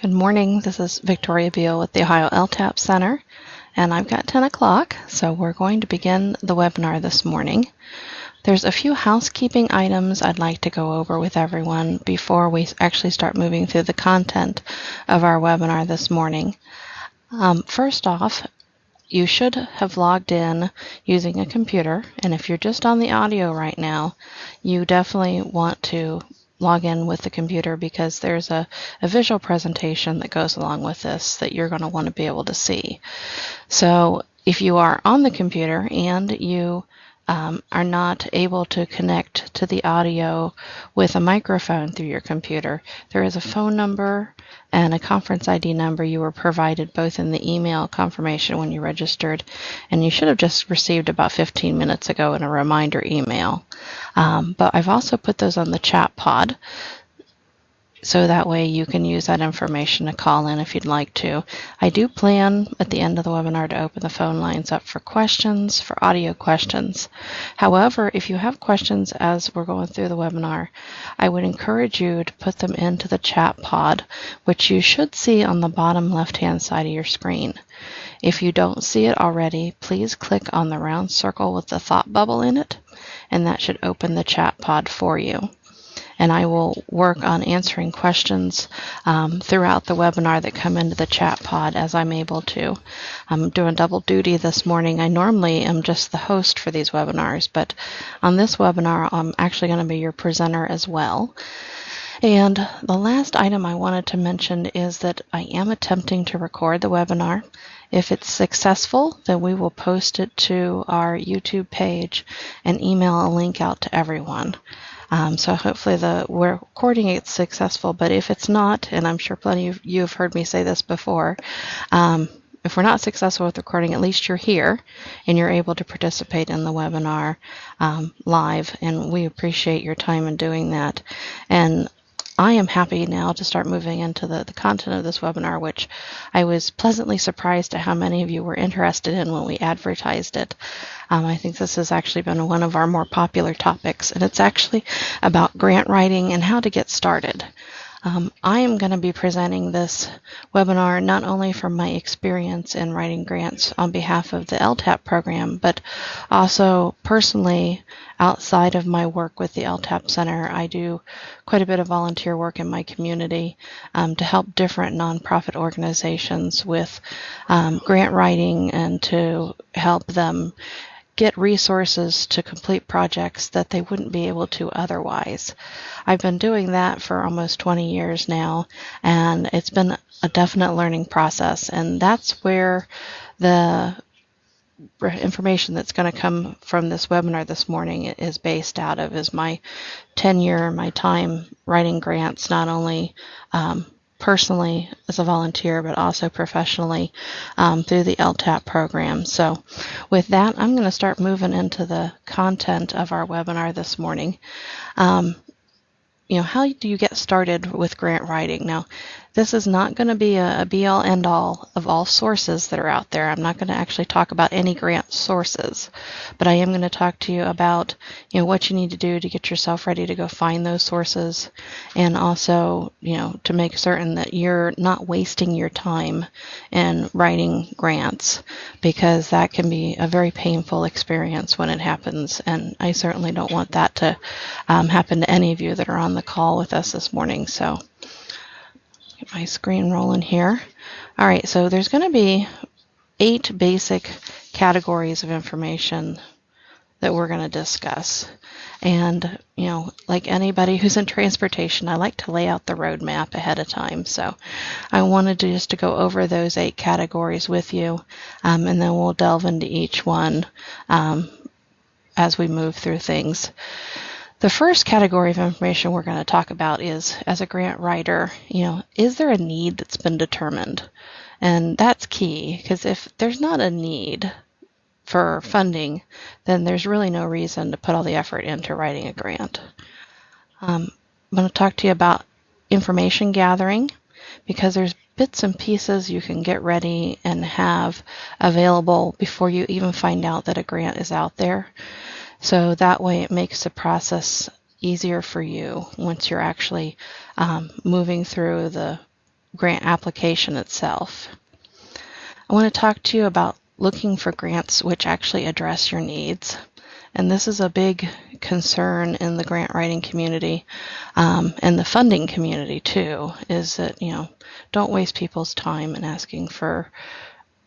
Good morning. This is Victoria Beal with the Ohio LTAP Center, and I've got 10 o'clock, so we're going to begin the webinar this morning. There's a few housekeeping items I'd like to go over with everyone before we actually start moving through the content of our webinar this morning. First off, you should have logged in using a computer, and if you're just on the audio right now, you definitely want to log in with the computer because there's a visual presentation that goes along with this that you're going to want to be able to see. So if you are on the computer and you are not able to connect to the audio with a microphone through your computer, there is a phone number and a conference ID number you were provided both in the email confirmation when you registered, and you should have just received about 15 minutes ago in a reminder email. But I've also put those on the chat pod, so that way you can use that information to call in if you'd like to. I do plan at the end of the webinar to open the phone lines up for questions, for audio questions. However, if you have questions as we're going through the webinar, I would encourage you to put them into the chat pod, which you should see on the bottom left-hand side of your screen. If you don't see it already, please click on the round circle with the thought bubble in it, and that should open the chat pod for you. And I will work on answering questions throughout the webinar that come into the chat pod as I'm able to. I'm doing double duty this morning. I normally am just the host for these webinars, but on this webinar, I'm actually going to be your presenter as well. And the last item I wanted to mention is that I am attempting to record the webinar. If it's successful, then we will post it to our YouTube page and email a link out to everyone. So hopefully we're recording it's successful, but if it's not, and I'm sure plenty of you have heard me say this before, if we're not successful with recording, at least you're here and you're able to participate in the webinar live, and we appreciate your time in doing that. And I am happy now to start moving into the content of this webinar, which I was pleasantly surprised at how many of you were interested in when we advertised it. I think this has actually been one of our more popular topics, and it's actually about grant writing and how to get started. I am going to be presenting this webinar not only from my experience in writing grants on behalf of the LTAP program, but also personally outside of my work with the LTAP Center. I do quite a bit of volunteer work in my community to help different nonprofit organizations with grant writing and to help them get resources to complete projects that they wouldn't be able to otherwise. I've been doing that for almost 20 years now, and it's been a definite learning process, and that's where the information that's going to come from this webinar this morning is based out of, is my tenure, my time writing grants, not only personally as a volunteer, but also professionally through the LTAP program. So with that, I'm going to start moving into the content of our webinar this morning. How do you get started with grant writing? Now, this is not going to be a be-all, end-all of all sources that are out there. I'm not going to actually talk about any grant sources, but I am going to talk to you about what you need to do to get yourself ready to go find those sources, and also to make certain that you're not wasting your time in writing grants, because that can be a very painful experience when it happens, and I certainly don't want that to happen to any of you that are on the call with us this morning. So get my screen rolling here. All right, so there's going to be 8 basic categories of information that we're going to discuss. And, like anybody who's in transportation, I like to lay out the roadmap ahead of time. So I wanted to go over those 8 categories with you, and then we'll delve into each one as we move through things. The first category of information we're going to talk about is, as a grant writer, is there a need that's been determined? And that's key, because if there's not a need for funding, then there's really no reason to put all the effort into writing a grant. I'm going to talk to you about information gathering, because there's bits and pieces you can get ready and have available before you even find out that a grant is out there. So that way it makes the process easier for you once you're actually moving through the grant application itself. I want to talk to you about looking for grants which actually address your needs. And this is a big concern in the grant writing community and the funding community too, is that, don't waste people's time in asking for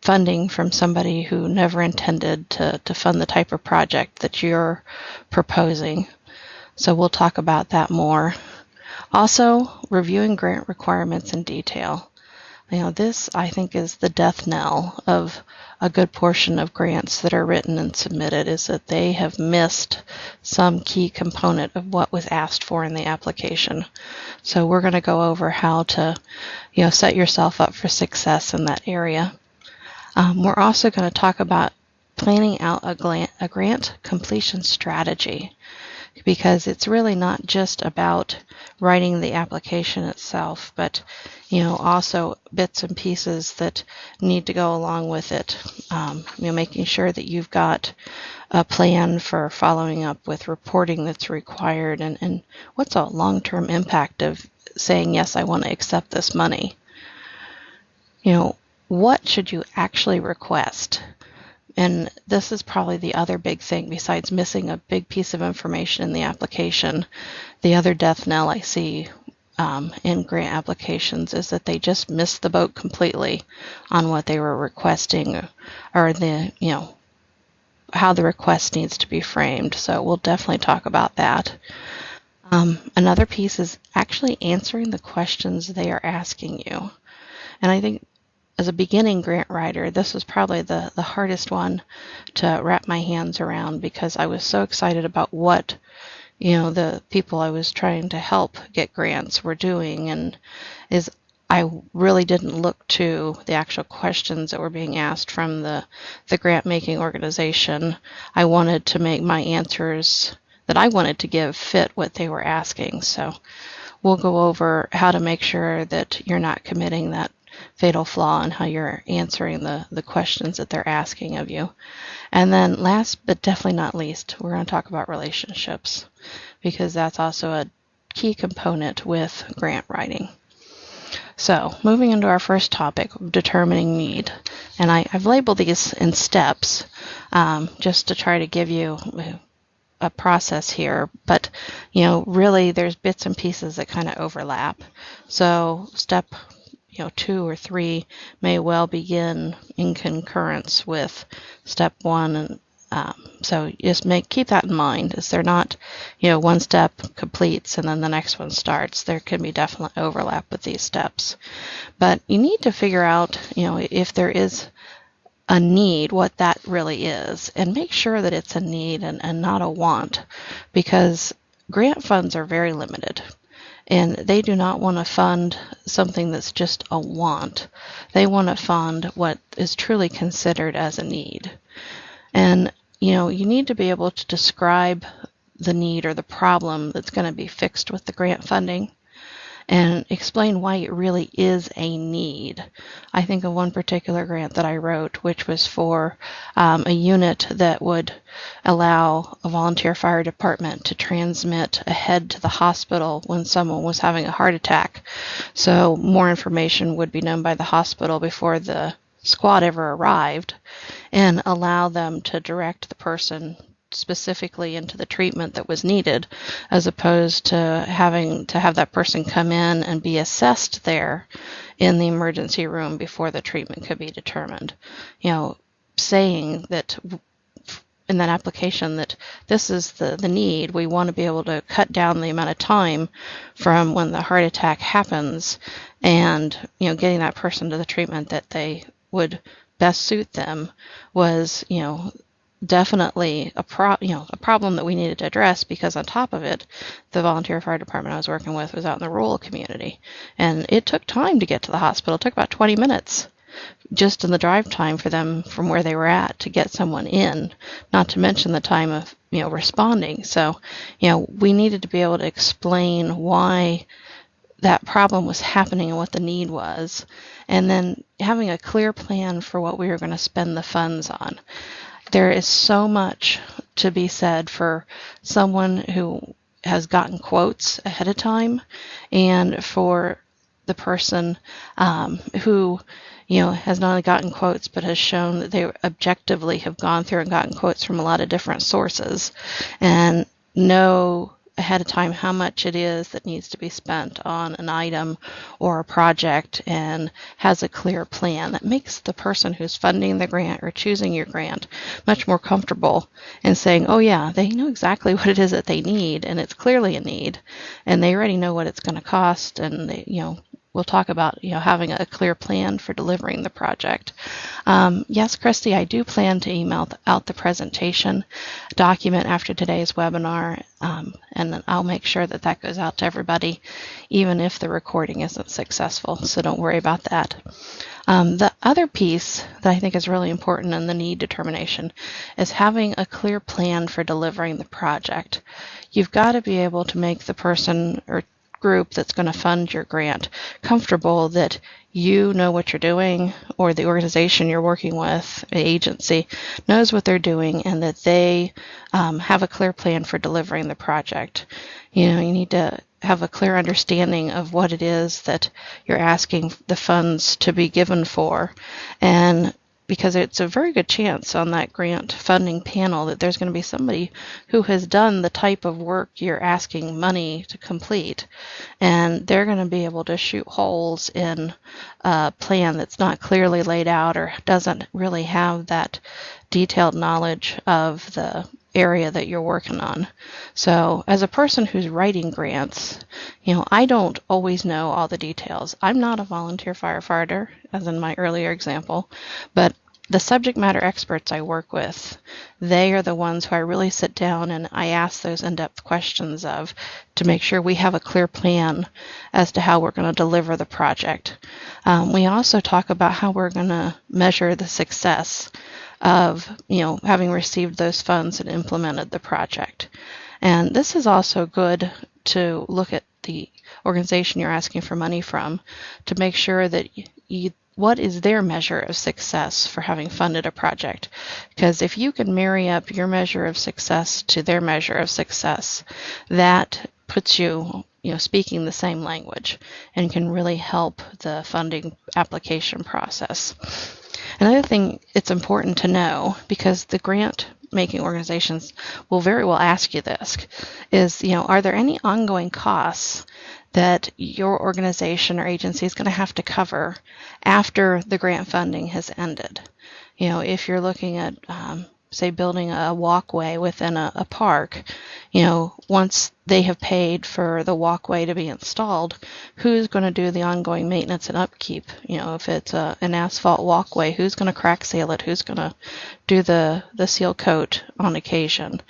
funding from somebody who never intended to fund the type of project that you're proposing. So we'll talk about that more. Also, reviewing grant requirements in detail. This, I think, is the death knell of a good portion of grants that are written and submitted, is that they have missed some key component of what was asked for in the application. So we're going to go over how to, set yourself up for success in that area. We're also going to talk about planning out a grant completion strategy, because it's really not just about writing the application itself, but also bits and pieces that need to go along with it. Making sure that you've got a plan for following up with reporting that's required, and what's a long-term impact of saying, yes, I want to accept this money. What should you actually request? And this is probably the other big thing, besides missing a big piece of information in the application. The other death knell I see in grant applications is that they just miss the boat completely on what they were requesting, or how the request needs to be framed. So we'll definitely talk about that. Another piece is actually answering the questions they are asking you. And I think as a beginning grant writer, this was probably the hardest one to wrap my hands around, because I was so excited about what the people I was trying to help get grants were doing, and I really didn't look to the actual questions that were being asked from the grant making organization. I wanted to make my answers that I wanted to give fit what they were asking. So we'll go over how to make sure that you're not committing that fatal flaw in how you're answering the questions that they're asking of you. And then last but definitely not least, we're going to talk about relationships, because that's also a key component with grant writing. So moving into our first topic, determining need. And I've labeled these in steps just to try to give you a process here, but really there's bits and pieces that kind of overlap. So step 2 or 3 may well begin in concurrence with step 1, and so just keep that in mind, as they're not one step completes and then the next one starts. There can be definite overlap with these steps, but you need to figure out if there is a need, what that really is, and make sure that it's a need and not a want, because grant funds are very limited. And they do not want to fund something that's just a want. They want to fund what is truly considered as a need. And, you need to be able to describe the need or the problem that's going to be fixed with the grant funding, and explain why it really is a need. I think of one particular grant that I wrote, which was for a unit that would allow a volunteer fire department to transmit ahead to the hospital when someone was having a heart attack. So more information would be known by the hospital before the squad ever arrived, and allow them to direct the person specifically into the treatment that was needed, as opposed to having to have that person come in and be assessed there in the emergency room before the treatment could be determined. Saying that in that application that this is the need, we want to be able to cut down the amount of time from when the heart attack happens, and getting that person to the treatment that they would best suit them was definitely a problem that we needed to address, because on top of it, the volunteer fire department I was working with was out in the rural community, and it took time to get to the hospital. It took about 20 minutes just in the drive time for them from where they were at to get someone in, not to mention the time of responding. So we needed to be able to explain why that problem was happening and what the need was, and then having a clear plan for what we were going to spend the funds on. There is so much to be said for someone who has gotten quotes ahead of time, and for the person who has not only gotten quotes, but has shown that they objectively have gone through and gotten quotes from a lot of different sources and know ahead of time how much it is that needs to be spent on an item or a project, and has a clear plan that makes the person who's funding the grant or choosing your grant much more comfortable in saying, oh yeah, they know exactly what it is that they need, and it's clearly a need, and they already know what it's going to cost, and they, we'll talk about having a clear plan for delivering the project. Yes, Christy, I do plan to email out the presentation document after today's webinar, and I'll make sure that that goes out to everybody, even if the recording isn't successful, so don't worry about that. The other piece that I think is really important in the need determination is having a clear plan for delivering the project. You've got to be able to make the person or group that's going to fund your grant comfortable that you know what you're doing, or the organization you're working with, the agency, knows what they're doing, and that they have a clear plan for delivering the project. You need to have a clear understanding of what it is that you're asking the funds to be given for, and because it's a very good chance on that grant funding panel that there's going to be somebody who has done the type of work you're asking money to complete, and they're going to be able to shoot holes in a plan that's not clearly laid out or doesn't really have that detailed knowledge of the area that you're working on. So as a person who's writing grants, I don't always know all the details. I'm not a volunteer firefighter, as in my earlier example, but the subject matter experts I work with, they are the ones who I really sit down and I ask those in-depth questions of to make sure we have a clear plan as to how we're going to deliver the project. We also talk about how we're going to measure the success of having received those funds and implemented the project. And this is also good to look at the organization you're asking for money from to make sure that what is their measure of success for having funded a project. Because if you can marry up your measure of success to their measure of success, that puts you speaking the same language and can really help the funding application process. Another thing it's important to know, because the grant making organizations will very well ask you this, is, are there any ongoing costs that your organization or agency is going to have to cover after the grant funding has ended? If you're looking at, say, building a walkway within a park, once they have paid for the walkway to be installed, who's going to do the ongoing maintenance and upkeep? If it's an asphalt walkway, who's going to crack seal it? Who's going to do the seal coat on occasion?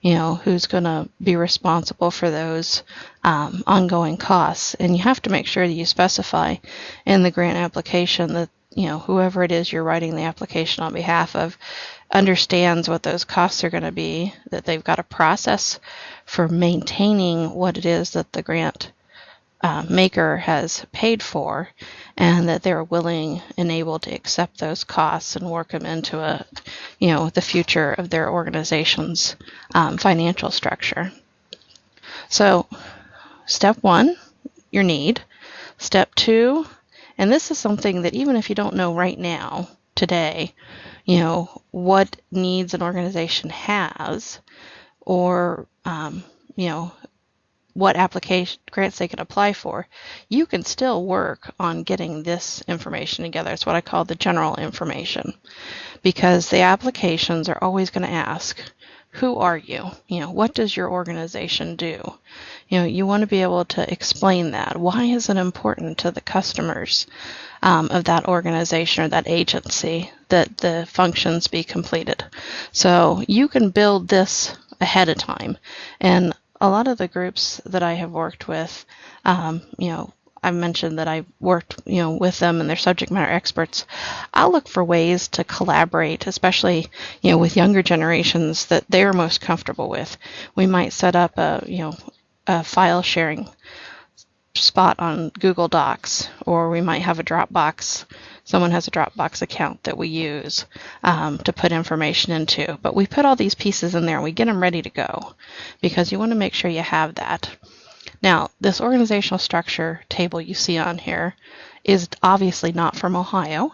Who's going to be responsible for those ongoing costs? And you have to make sure that you specify in the grant application that whoever it is you're writing the application on behalf of understands what those costs are going to be, that they've got a process for maintaining what it is that the grant maker has paid for, and that they're willing and able to accept those costs and work them into the future of their organization's financial structure. So step one, your need. Step two, and this is something that even if you don't know right now, today, what needs an organization has, or what application grants they can apply for, you can still work on getting this information together. It's what I call the general information, because the applications are always going to ask, who are you? What does your organization do? You want to be able to explain that. Why is it important to the customers of that organization or that agency that the functions be completed? So you can build this ahead of time. And a lot of the groups that I have worked with, I mentioned that I've worked, with them and their subject matter experts. I'll look for ways to collaborate, especially, with younger generations that they're most comfortable with. We might set up a file sharing spot on Google Docs, or we might have a Dropbox. Someone has a Dropbox account that we use to put information into. But we put all these pieces in there and we get them ready to go, because you want to make sure you have that. Now, this organizational structure table you see on here is obviously not from Ohio,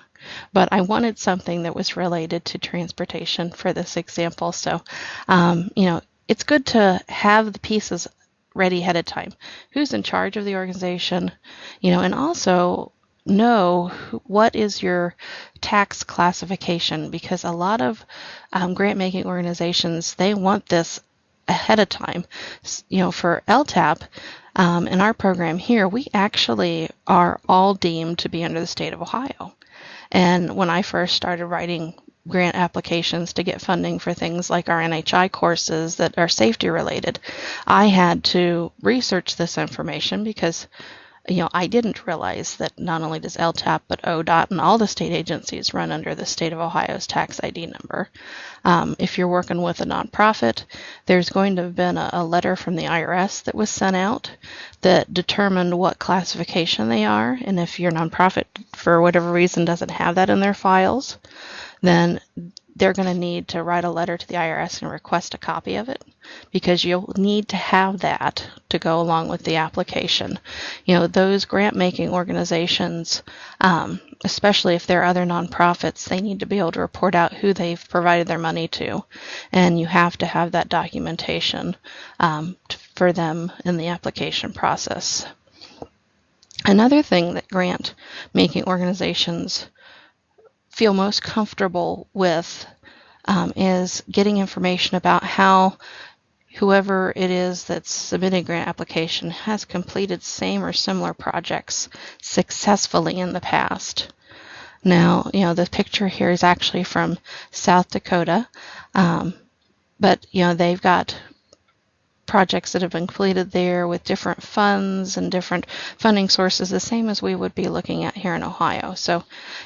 but I wanted something that was related to transportation for this example. So, it's good to have the pieces ready ahead of time. Who's in charge of the organization, and also know what is your tax classification, because a lot of grant making organizations, they want this ahead of time. For LTAP, in our program here, we actually are all deemed to be under the state of Ohio. And when I first started writing grant applications to get funding for things like our NHI courses that are safety related, I had to research this information because I didn't realize that not only does LTAP, but ODOT and all the state agencies run under the state of Ohio's tax ID number. If you're working with a nonprofit, there's going to have been a letter from the IRS that was sent out that determined what classification they are. And if your nonprofit, for whatever reason, doesn't have that in their files, then they're going to need to write a letter to the IRS and request a copy of it, because you'll need to have that to go along with the application. Those grant-making organizations, especially if they're other nonprofits, they need to be able to report out who they've provided their money to, and you have to have that documentation for them in the application process. Another thing that grant-making organizations feel most comfortable with is getting information about how whoever it is that's submitting a grant application has completed same or similar projects successfully in the past. Now, the picture here is actually from South Dakota, but they've got projects that have been completed there with different funds and different funding sources, the same as we would be looking at here in Ohio. So,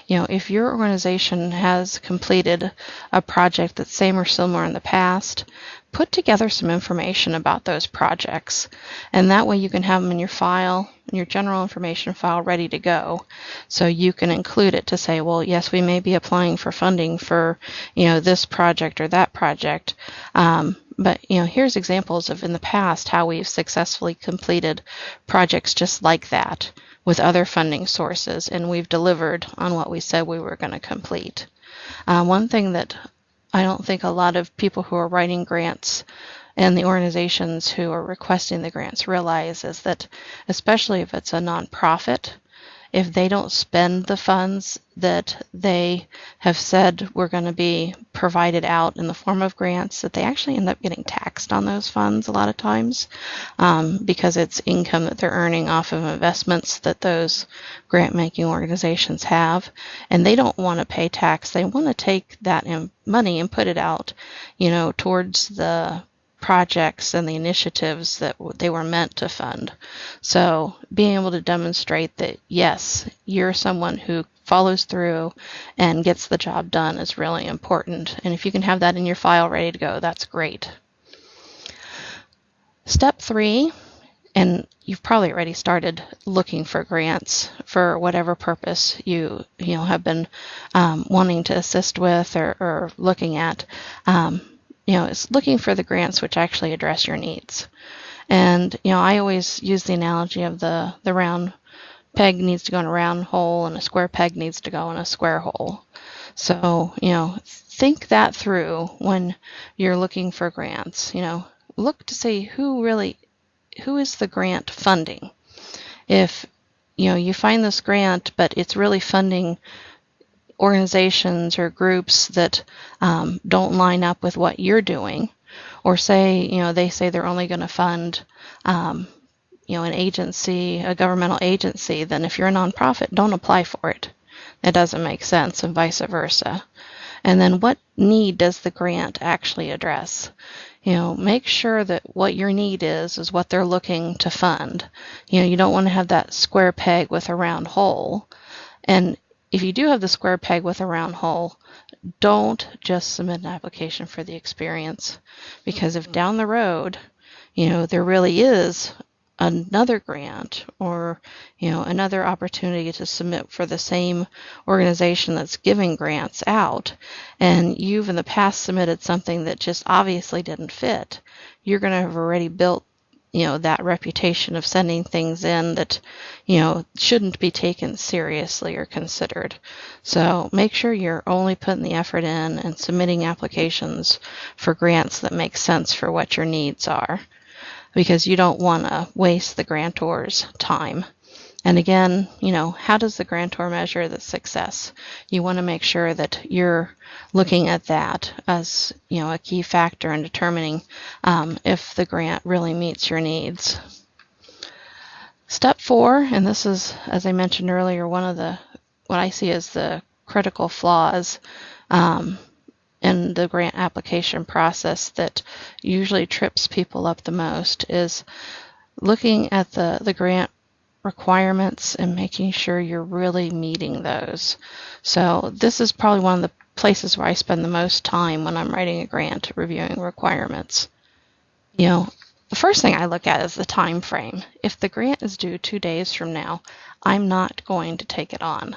if your organization has completed a project that's same or similar in the past, put together some information about those projects, and that way you can have them in your file, in your general information file, ready to go. So you can include it to say, well, yes, we may be applying for funding for, this project or that project. But here's examples of in the past how we've successfully completed projects just like that with other funding sources, and we've delivered on what we said we were going to complete. One thing that I don't think a lot of people who are writing grants and the organizations who are requesting the grants realize is that, especially if it's a nonprofit, if they don't spend the funds that they have said were going to be provided out in the form of grants, that they actually end up getting taxed on those funds a lot of times, because it's income that they're earning off of investments that those grant-making organizations have, and they don't want to pay tax. They want to take that money and put it out, towards the projects and the initiatives that they were meant to fund. So being able to demonstrate that, yes, you're someone who follows through and gets the job done is really important. And if you can have that in your file ready to go, that's great. Step 3, and you've probably already started looking for grants for whatever purpose you have been wanting to assist with or looking at. It's looking for the grants which actually address your needs. And, I always use the analogy of the round peg needs to go in a round hole and a square peg needs to go in a square hole. So, think that through when you're looking for grants. Look to see who is the grant funding. If, you find this grant, but it's really funding organizations or groups that don't line up with what you're doing, or say, they say they're only going to fund, an agency, a governmental agency, then if you're a nonprofit, don't apply for it. It doesn't make sense, and vice versa. And then what need does the grant actually address? Make sure that what your need is what they're looking to fund. You don't want to have that square peg with a round hole. And if you do have the square peg with a round hole, don't just submit an application for the experience, because if down the road, there really is another grant or, another opportunity to submit for the same organization that's giving grants out, and you've in the past submitted something that just obviously didn't fit, you're going to have already built that reputation of sending things in that, shouldn't be taken seriously or considered. So make sure you're only putting the effort in and submitting applications for grants that make sense for what your needs are, because you don't want to waste the grantor's time. And again, how does the grantor measure the success? You want to make sure that you're looking at that as, a key factor in determining if the grant really meets your needs. Step 4, and this is, as I mentioned earlier, one of what I see as the critical flaws in the grant application process that usually trips people up the most, is looking at the grant requirements and making sure you're really meeting those. So this is probably one of the places where I spend the most time when I'm writing a grant, reviewing requirements. The first thing I look at is the time frame. If the grant is due 2 days from now, I'm not going to take it on.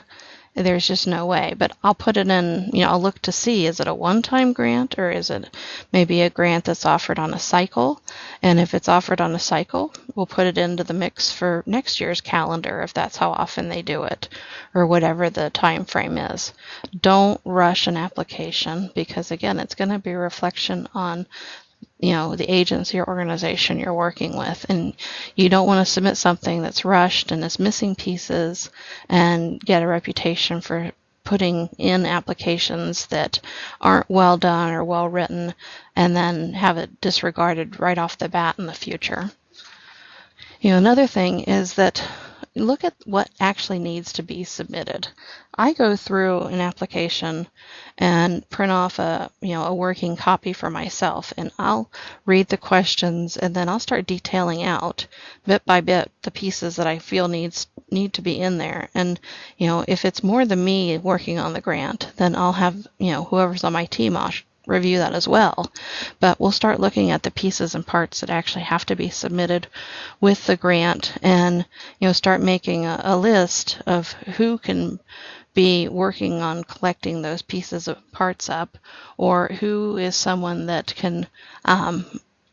There's just no way, but I'll put it in, I'll look to see, is it a one-time grant, or is it maybe a grant that's offered on a cycle? And if it's offered on a cycle, we'll put it into the mix for next year's calendar if that's how often they do it, or whatever the time frame is. Don't rush an application, because again, it's going to be a reflection on the agency or organization you're working with, and you don't want to submit something that's rushed and is missing pieces and get a reputation for putting in applications that aren't well done or well written, and then have it disregarded right off the bat in the future. Another thing is that look at what actually needs to be submitted. I go through an application and print off a working copy for myself, and I'll read the questions, and then I'll start detailing out bit by bit the pieces that I feel need to be in there. And if it's more than me working on the grant, then I'll have whoever's on my team review that as well. But we'll start looking at the pieces and parts that actually have to be submitted with the grant, and start making a list of who can be working on collecting those pieces of parts up, or who is someone that can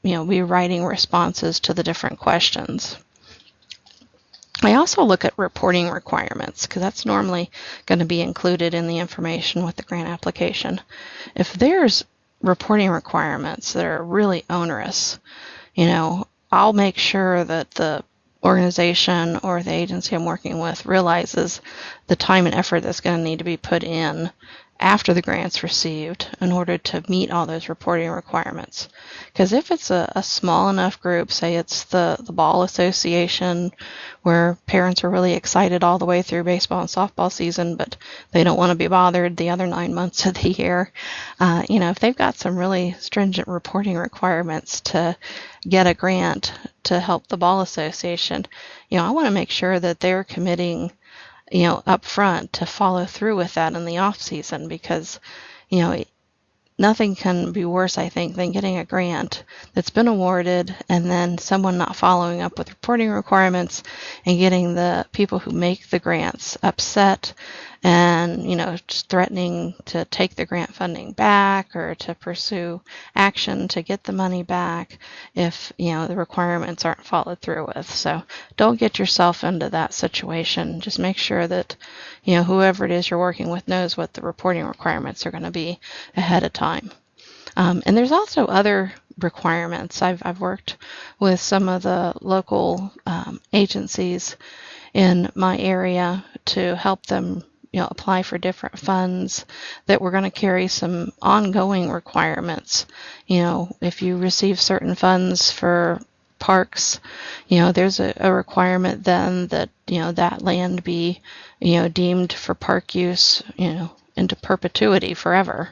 be writing responses to the different questions. I also look at reporting requirements, because that's normally going to be included in the information with the grant application. If there's reporting requirements that are really onerous, I'll make sure that the organization or the agency I'm working with realizes the time and effort that's going to need to be put in after the grant's received in order to meet all those reporting requirements. Because if it's a small enough group, say it's the ball association where parents are really excited all the way through baseball and softball season, but they don't want to be bothered the other 9 months of the year, if they've got some really stringent reporting requirements to get a grant to help the ball association, I want to make sure that they're committing up front to follow through with that in the off season, because nothing can be worse, I think, than getting a grant that's been awarded and then someone not following up with reporting requirements and getting the people who make the grants upset and just threatening to take the grant funding back or to pursue action to get the money back if the requirements aren't followed through with. So don't get yourself into that situation. Just make sure that whoever it is you're working with knows what the reporting requirements are going to be ahead of time. And there's also other requirements. I've worked with some of the local agencies in my area to help them apply for different funds that we're going to carry some ongoing requirements. If you receive certain funds for parks, there's a requirement then that that land be deemed for park use into perpetuity forever.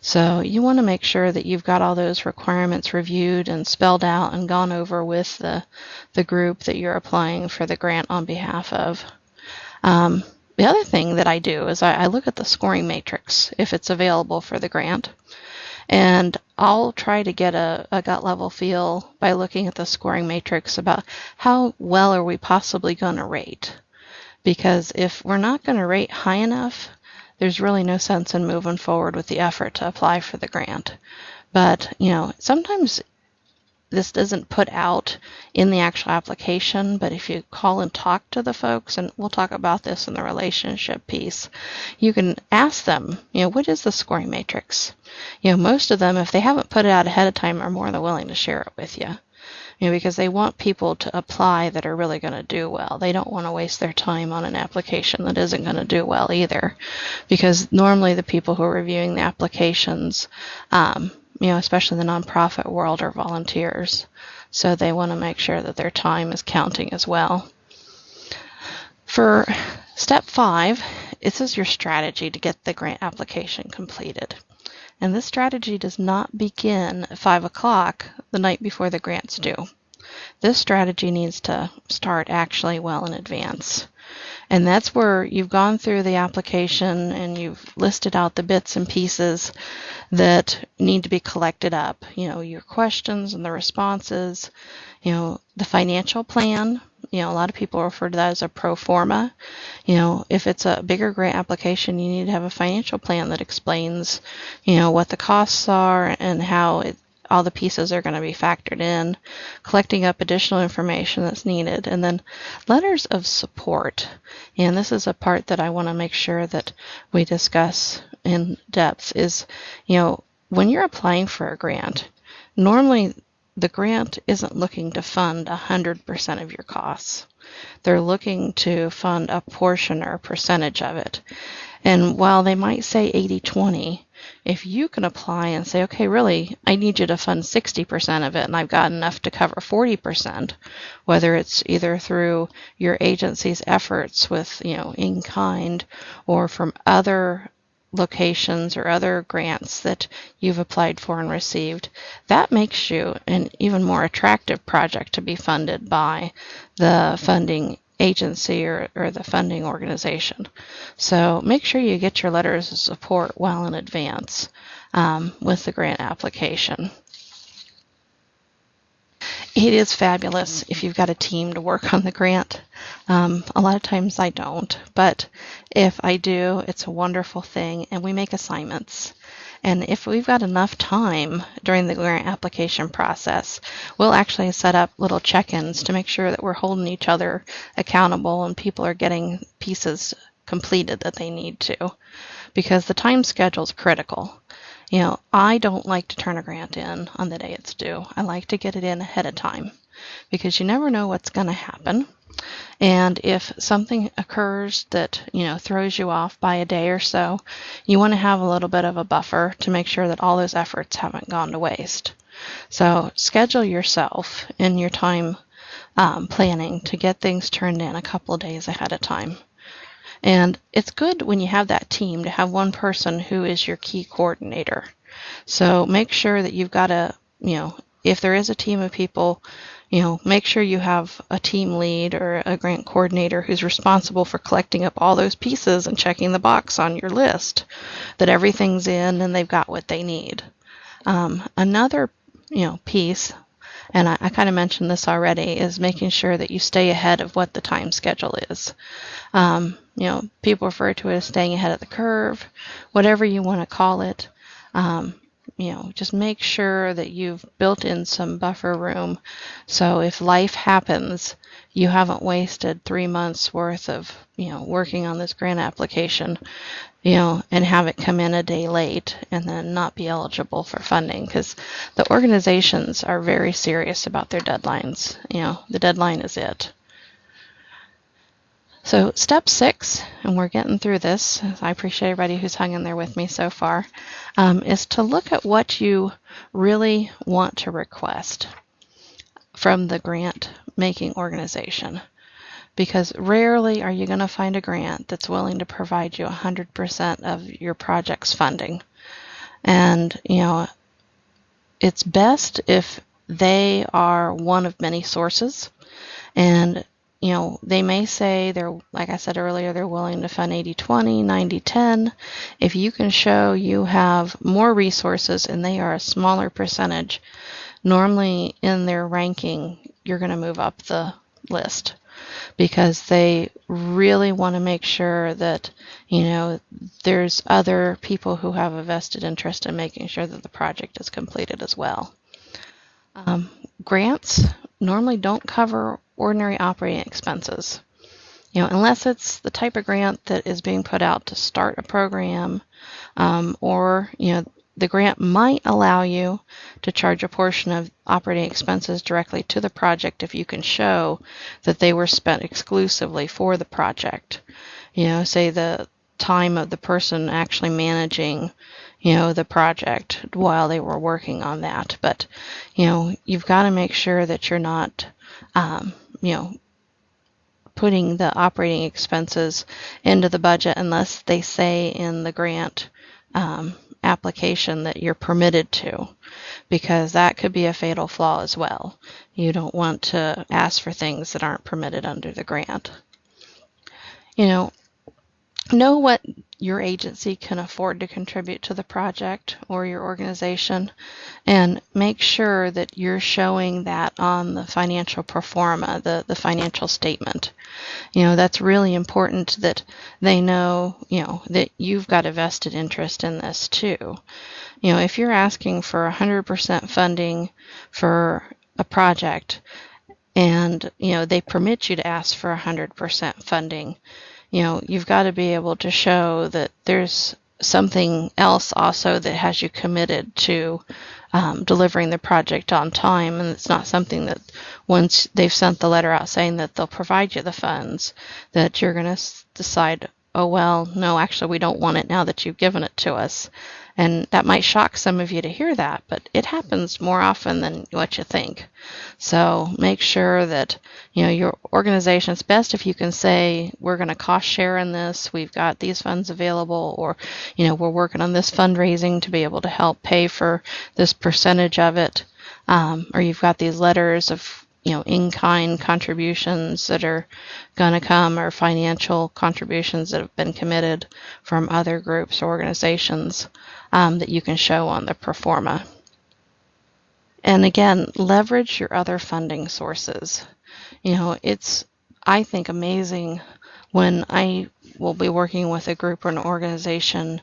So you want to make sure that you've got all those requirements reviewed and spelled out and gone over with the group that you're applying for the grant on behalf of. The other thing that I do is I look at the scoring matrix if it's available for the grant, and I'll try to get a gut level feel by looking at the scoring matrix about how well are we possibly going to rate. Because if we're not going to rate high enough, there's really no sense in moving forward with the effort to apply for the grant. But sometimes this isn't put out in the actual application, but if you call and talk to the folks, and we'll talk about this in the relationship piece, you can ask them, what is the scoring matrix? Most of them, if they haven't put it out ahead of time, are more than willing to share it with you. Because they want people to apply that are really going to do well. They don't want to waste their time on an application that isn't going to do well either. Because normally the people who are reviewing the applications, especially the nonprofit world, are volunteers. So they want to make sure that their time is counting as well. For step 5, this is your strategy to get the grant application completed. And this strategy does not begin at 5 o'clock the night before the grant's due. This strategy needs to start actually well in advance. And that's where you've gone through the application and you've listed out the bits and pieces that need to be collected up. Your questions and the responses, the financial plan. A lot of people refer to that as a pro forma. If it's a bigger grant application, you need to have a financial plan that explains, what the costs are and how all the pieces are going to be factored in, collecting up additional information that's needed, and then letters of support. And this is a part that I want to make sure that we discuss in depth is, when you're applying for a grant, normally the grant isn't looking to fund 100% of your costs. They're looking to fund a portion or a percentage of it. And while they might say 80-20, if you can apply and say, okay, really, I need you to fund 60% of it, and I've got enough to cover 40%, whether it's either through your agency's efforts with, in kind, or from other locations or other grants that you've applied for and received, that makes you an even more attractive project to be funded by the funding agency or the funding organization. So make sure you get your letters of support well in advance with the grant application. It is fabulous if you've got a team to work on the grant. A lot of times I don't, but if I do, it's a wonderful thing, and we make assignments. And if we've got enough time during the grant application process, we'll actually set up little check-ins to make sure that we're holding each other accountable and people are getting pieces completed that they need to, because the time schedule is critical. I don't like to turn a grant in on the day it's due. I like to get it in ahead of time because you never know what's going to happen. And if something occurs that, throws you off by a day or so, you want to have a little bit of a buffer to make sure that all those efforts haven't gone to waste. So schedule yourself in your time planning to get things turned in a couple of days ahead of time. And it's good when you have that team to have one person who is your key coordinator. So make sure that you've got if there is a team of people, make sure you have a team lead or a grant coordinator who's responsible for collecting up all those pieces and checking the box on your list that everything's in and they've got what they need. Another, piece, and I kind of mentioned this already, is making sure that you stay ahead of what the time schedule is. People refer to it as staying ahead of the curve, whatever you want to call it. Just make sure that you've built in some buffer room. So if life happens, you haven't wasted 3 months worth of, working on this grant application, and have it come in a day late and then not be eligible for funding, because the organizations are very serious about their deadlines. The deadline is it. So step 6, and we're getting through this, I appreciate everybody who's hung in there with me so far, is to look at what you really want to request from the grant making organization. Because rarely are you going to find a grant that's willing to provide you 100% of your project's funding. And, it's best if they are one of many sources, and they may say they're, like I said earlier, they're willing to fund 80-20, 90-10. If you can show you have more resources and they are a smaller percentage, normally in their ranking, you're going to move up the list because they really want to make sure that, there's other people who have a vested interest in making sure that the project is completed as well. grants normally don't cover ordinary operating expenses. Unless it's the type of grant that is being put out to start a program, or the grant might allow you to charge a portion of operating expenses directly to the project if you can show that they were spent exclusively for the project. Say the time of the person actually managing the project while they were working on that. But you've got to make sure that you're not putting the operating expenses into the budget unless they say in the grant application that you're permitted to, because that could be a fatal flaw as well. You don't want to ask for things that aren't permitted under the grant. Know what your agency can afford to contribute to the project or your organization, and make sure that you're showing that on the financial pro forma, the financial statement. That's really important that they know, that you've got a vested interest in this too. If you're asking for 100% funding for a project and, they permit you to ask for 100% funding, you've got to be able to show that there's something else also that has you committed to delivering the project on time, and it's not something that once they've sent the letter out saying that they'll provide you the funds, that you're going to decide, oh well, no, actually we don't want it now that you've given it to us. And that might shock some of you to hear that, but it happens more often than what you think. So make sure that your organization, it's best if you can say, we're going to cost share in this, we've got these funds available, or we're working on this fundraising to be able to help pay for this percentage of it, or you've got these letters of in-kind contributions that are going to come, or financial contributions that have been committed from other groups or organizations that you can show on the pro forma. And again, leverage your other funding sources. It's, I think, amazing when I will be working with a group or an organization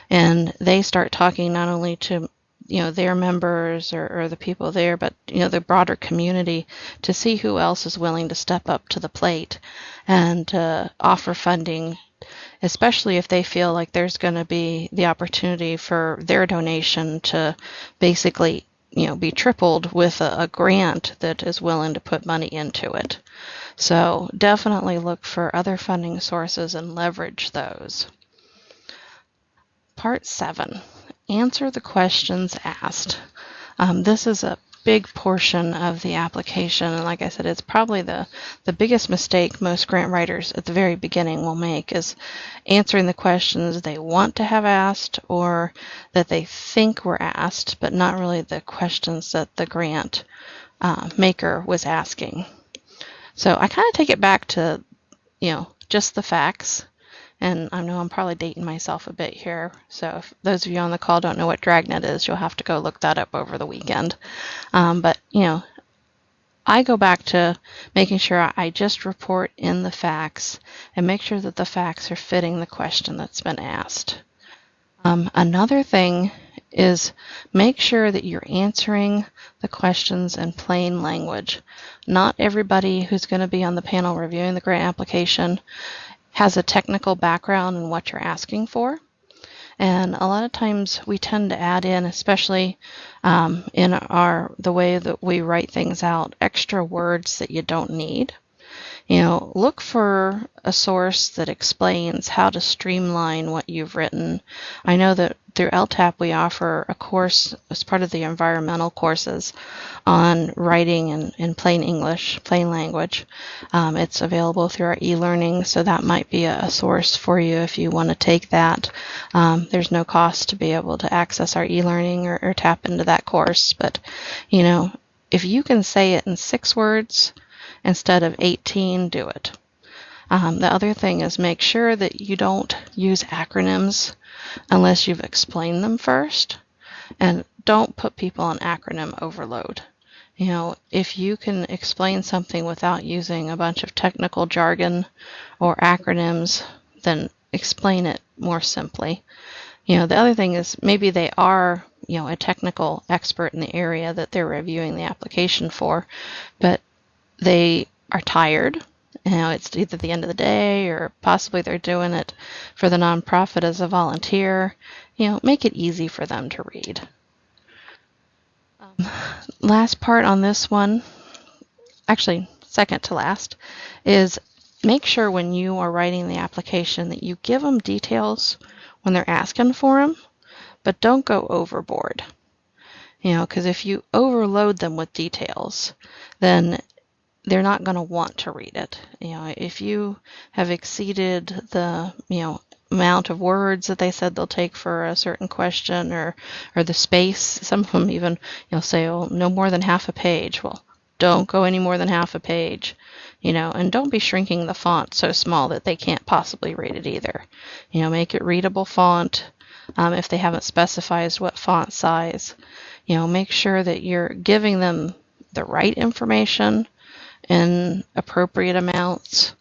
and they start talking not only to their members or the people there, but the broader community, to see who else is willing to step up to the plate and offer funding, especially if they feel like there's going to be the opportunity for their donation to basically be tripled with a grant that is willing to put money into it. So definitely look for other funding sources and leverage those. Part 7. Answer the questions asked. This is a big portion of the application, and like I said, it's probably the biggest mistake most grant writers at the very beginning will make, is answering the questions they want to have asked or that they think were asked, but not really the questions that the grant maker was asking. So I kind of take it back to just the facts. And I know I'm probably dating myself a bit here, so if those of you on the call don't know what Dragnet is, you'll have to go look that up over the weekend. But I go back to making sure I just report in the facts and make sure that the facts are fitting the question that's been asked. Another thing is make sure that you're answering the questions in plain language. Not everybody who's going to be on the panel reviewing the grant application has a technical background in what you're asking for. And a lot of times we tend to add in, especially in the way that we write things out, extra words that you don't need. Look for a source that explains how to streamline what you've written. I know that through LTAP we offer a course as part of the environmental courses on writing in plain English, plain language. It's available through our e-learning, so that might be a source for you if you want to take that. There's no cost to be able to access our e-learning or tap into that course, but if you can say it in 6 words instead of 18, do it. The other thing is make sure that you don't use acronyms unless you've explained them first, and don't put people on acronym overload. If you can explain something without using a bunch of technical jargon or acronyms, then explain it more simply. The other thing is maybe they are a technical expert in the area that they're reviewing the application for, but they are tired. It's either the end of the day or possibly they're doing it for the nonprofit as a volunteer. Make it easy for them to read. Last part on this one, actually second to last, is make sure when you are writing the application that you give them details when they're asking for them, but don't go overboard. Because if you overload them with details, then they're not going to want to read it. If you have exceeded the, amount of words that they said they'll take for a certain question, or the space, some of them even, say, oh, no more than half a page. Well, don't go any more than half a page, and don't be shrinking the font so small that they can't possibly read it either. Make it readable font. If they haven't specified what font size, make sure that you're giving them the right information in appropriate amounts,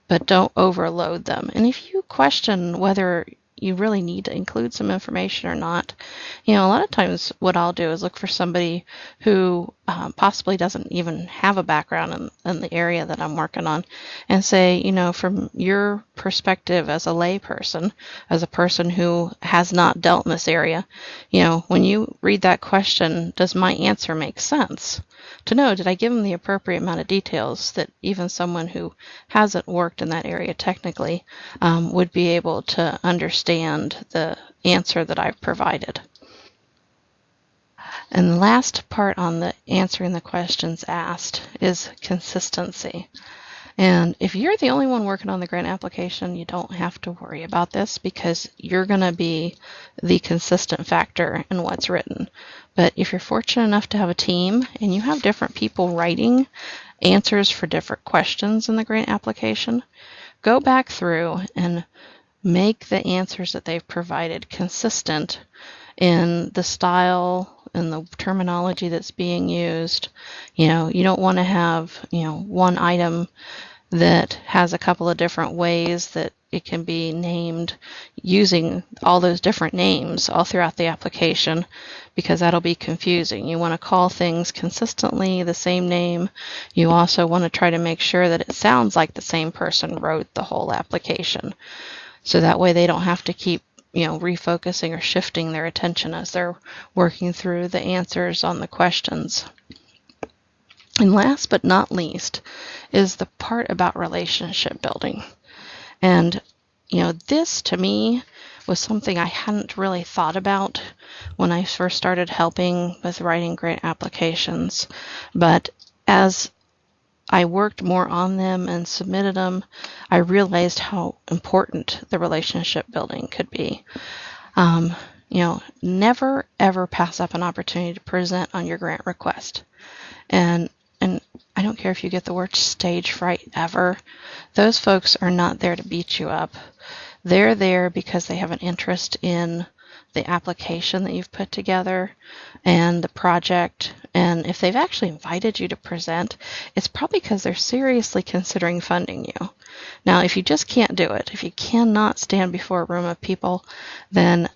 but don't overload them. And if you question whether you really need to include some information or not, a lot of times what I'll do is look for somebody who possibly doesn't even have a background in the area that I'm working on, and say, from your perspective as a layperson, as a person who has not dealt in this area, when you read that question, does my answer make sense? To know, did I give them the appropriate amount of details that even someone who hasn't worked in that area technically would be able to understand the answer that I've provided. And the last part on the answering the questions asked is consistency. And if you're the only one working on the grant application, you don't have to worry about this because you're going to be the consistent factor in what's written. But if you're fortunate enough to have a team and you have different people writing answers for different questions in the grant application, go back through and make the answers that they've provided consistent in the style and the terminology that's being used. You don't want to have, one item that has a couple of different ways that it can be named, using all those different names all throughout the application, because that'll be confusing. You want to call things consistently the same name. You also want to try to make sure that it sounds like the same person wrote the whole application. So that way they don't have to keep refocusing or shifting their attention as they're working through the answers on the questions. And last but not least is the part about relationship building. And this to me was something I hadn't really thought about when I first started helping with writing grant applications. But as I worked more on them and submitted them, I realized how important the relationship building could be. Never ever pass up an opportunity to present on your grant request. And I don't care if you get the worst stage fright ever. Those folks are not there to beat you up. They're there because they have an interest in the application that you've put together and the project. And if they've actually invited you to present, it's probably because they're seriously considering funding you. Now, if you just can't do it, if you cannot stand before a room of people, then,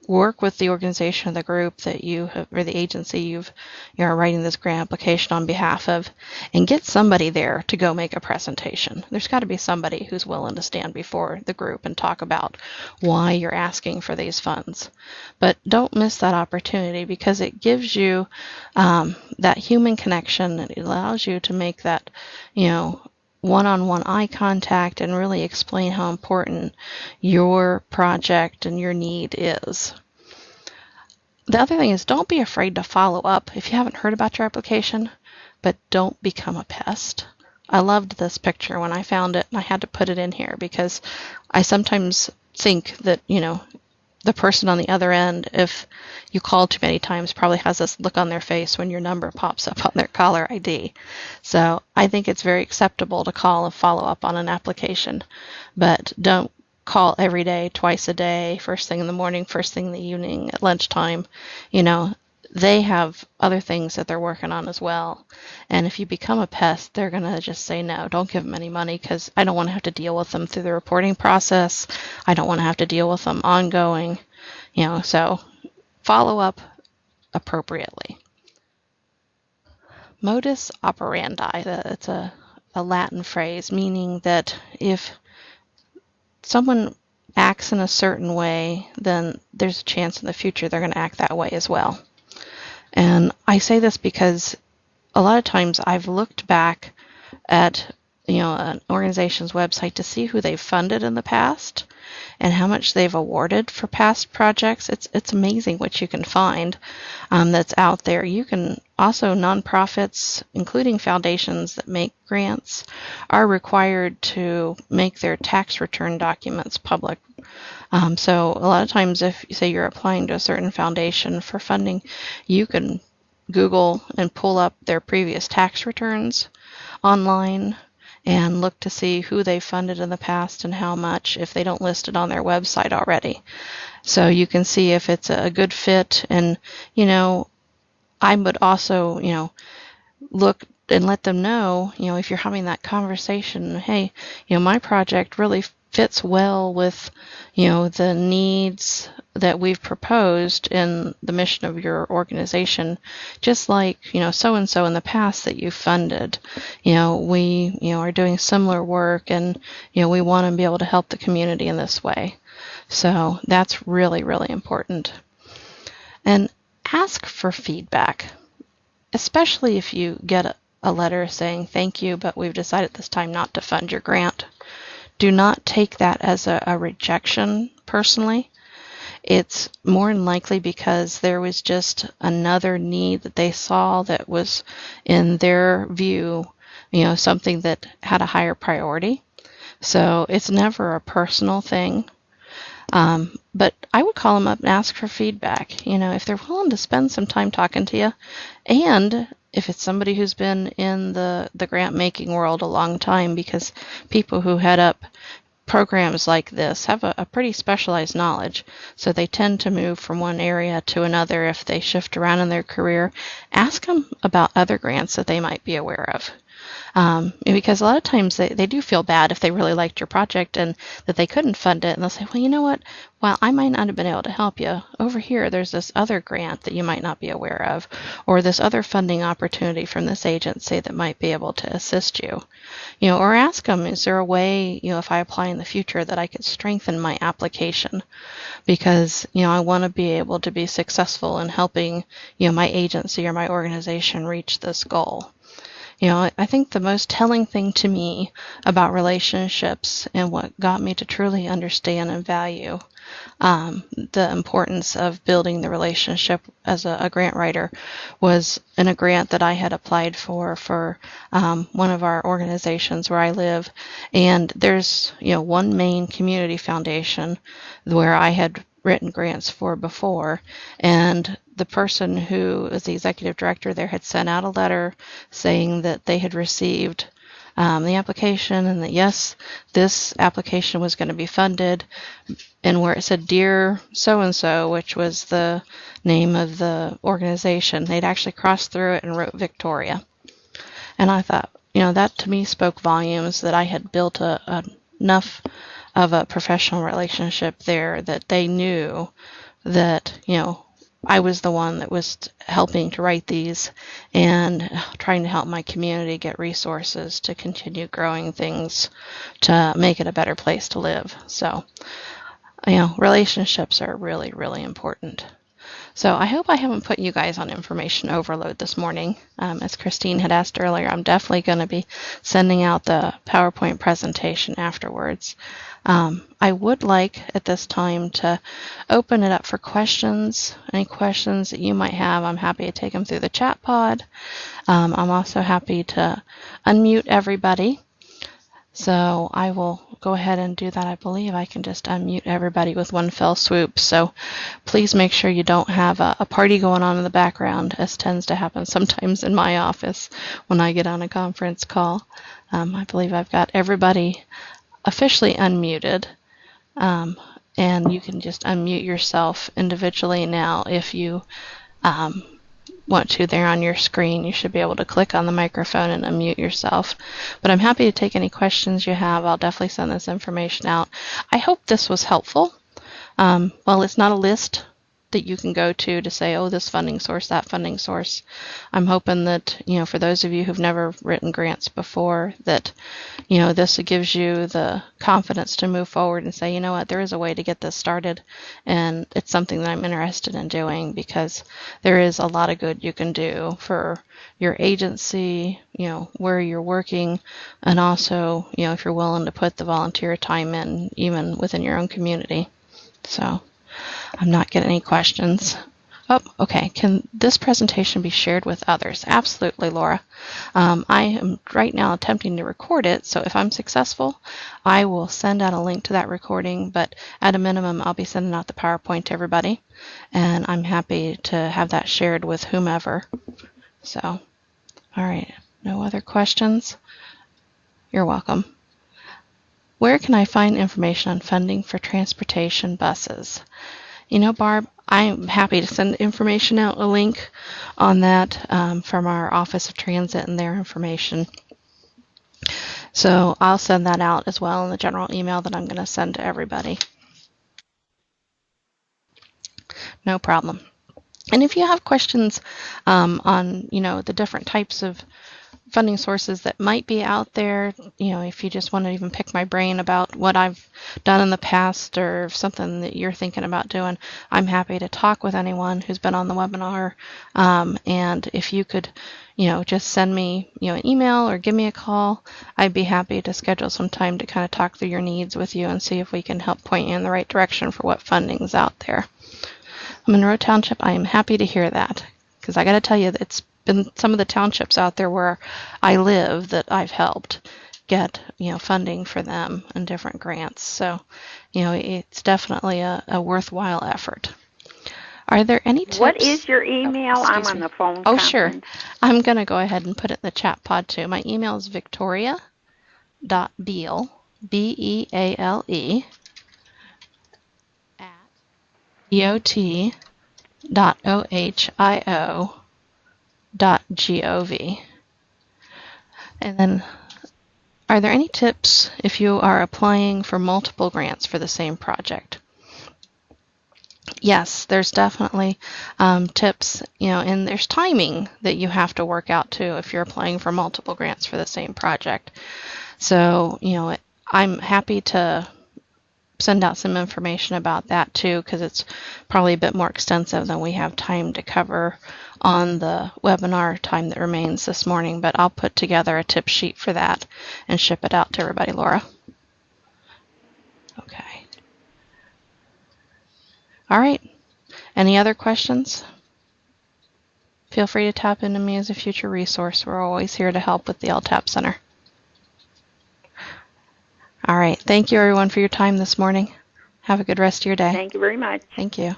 work with the organization or the group that you have, or the agency you're writing this grant application on behalf of, and get somebody there to go make a presentation. There's got to be somebody who's willing to stand before the group and talk about why you're asking for these funds. But don't miss that opportunity, because it gives you that human connection, and it allows you to make that, one-on-one eye contact and really explain how important your project and your need is. The other thing is, don't be afraid to follow up if you haven't heard about your application, but don't become a pest. I loved this picture when I found it, and I had to put it in here because I sometimes think that, the person on the other end, if you call too many times, probably has this look on their face when your number pops up on their caller ID. So I think it's very acceptable to call and follow up on an application, but don't call every day, twice a day, first thing in the morning, first thing in the evening, at lunchtime. They have other things that they're working on as well. And if you become a pest, they're going to just say, no, don't give them any money, because I don't want to have to deal with them through the reporting process. I don't want to have to deal with them ongoing. So follow up appropriately. Modus operandi, it's a Latin phrase meaning that if someone acts in a certain way, then there's a chance in the future they're going to act that way as well. And I say this because a lot of times I've looked back at an organization's website to see who they've funded in the past and how much they've awarded for past projects. It's amazing what you can find that's out there. You can also, nonprofits, including foundations that make grants, are required to make their tax return documents public. So a lot of times, if say you're applying to a certain foundation for funding, you can Google and pull up their previous tax returns online and look to see who they funded in the past and how much, if they don't list it on their website already. So you can see if it's a good fit. And I would also look and let them know, if you're having that conversation, hey, my project really fits well with the needs that we've proposed in the mission of your organization, just like so and so in the past that you funded. We are doing similar work, and we want to be able to help the community in this way. So that's really, really important. And ask for feedback, especially if you get a letter saying thank you, but we've decided this time not to fund your grant. Do not take that as a rejection personally. It's more than likely because there was just another need that they saw that was, in their view, something that had a higher priority. So it's never a personal thing. But I would call them up and ask for feedback. If they're willing to spend some time talking to you, and if it's somebody who's been in the grant making world a long time, because people who head up programs like this have a pretty specialized knowledge, so they tend to move from one area to another if they shift around in their career. Ask them about other grants that they might be aware of. Because a lot of times they do feel bad if they really liked your project and that they couldn't fund it, and they'll say, well, you know what, while I might not have been able to help you, over here there's this other grant that you might not be aware of, or this other funding opportunity from this agency that might be able to assist you. Or ask them, is there a way, if I apply in the future, that I could strengthen my application? Because, I want to be able to be successful in helping, my agency or my organization reach this goal. I think the most telling thing to me about relationships, and what got me to truly understand and value the importance of building the relationship as a grant writer, was in a grant that I had applied for one of our organizations where I live. And there's one main community foundation where I had written grants for before, and the person who is the executive director there had sent out a letter saying that they had received the application, and that yes, this application was going to be funded, and where it said Dear So-and-so, which was the name of the organization, they'd actually crossed through it and wrote Victoria. And I thought, that to me spoke volumes, that I had built enough of a professional relationship there that they knew that, I was the one that was helping to write these and trying to help my community get resources to continue growing things to make it a better place to live. So, relationships are really, really important. So I hope I haven't put you guys on information overload this morning. As Christine had asked earlier, I'm definitely going to be sending out the PowerPoint presentation afterwards. I would like at this time to open it up for questions. Any questions that you might have, I'm happy to take them through the chat pod. I'm also happy to unmute everybody. So I will go ahead and do that. I believe I can just unmute everybody with one fell swoop. So please make sure you don't have a party going on in the background, as tends to happen sometimes in my office when I get on a conference call. I believe I've got everybody officially unmuted. And you can just unmute yourself individually now if you want to. There on your screen, you should be able to click on the microphone and unmute yourself. But I'm happy to take any questions you have. I'll definitely send this information out. I hope this was helpful. Well, it's not a list that you can go to say, oh, this funding source, that funding source. I'm hoping that, for those of you who've never written grants before, that, this gives you the confidence to move forward and say, you know what, there is a way to get this started, and it's something that I'm interested in doing, because there is a lot of good you can do for your agency, where you're working, and also, if you're willing to put the volunteer time in, even within your own community. So I'm not getting any questions. Oh, okay. Can this presentation be shared with others? Absolutely, Laura. I am right now attempting to record it, so if I'm successful, I will send out a link to that recording, but at a minimum, I'll be sending out the PowerPoint to everybody, and I'm happy to have that shared with whomever. So, all right. No other questions? You're welcome. Where can I find information on funding for transportation buses? Barb, I'm happy to send information out, a link on that from our Office of Transit and their information. So I'll send that out as well in the general email that I'm going to send to everybody. No problem. And if you have questions on, the different types of funding sources that might be out there, if you just want to even pick my brain about what I've done in the past or something that you're thinking about doing, I'm happy to talk with anyone who's been on the webinar. And if you could, just send me, an email or give me a call, I'd be happy to schedule some time to kind of talk through your needs with you and see if we can help point you in the right direction for what funding is out there. Monroe Township, I am happy to hear that, because I got to tell you, it's been some of the townships out there where I live that I've helped get, funding for them and different grants. So, it's definitely a worthwhile effort. Are there any tips? What is your email? I'm on the phone conference. Sure. I'm going to go ahead and put it in the chat pod too. My email is victoria.beale, B-E-A-L-E, at dot.ohio.gov. And then, are there any tips if you are applying for multiple grants for the same project? Yes, there's definitely tips, and there's timing that you have to work out too if you're applying for multiple grants for the same project. So, I'm happy to send out some information about that too, because it's probably a bit more extensive than we have time to cover on the webinar time that remains this morning, but I'll put together a tip sheet for that and ship it out to everybody, Laura. Okay. All right. Any other questions? Feel free to tap into me as a future resource. We're always here to help with the LTAP Center. All right. Thank you, everyone, for your time this morning. Have a good rest of your day. Thank you very much. Thank you.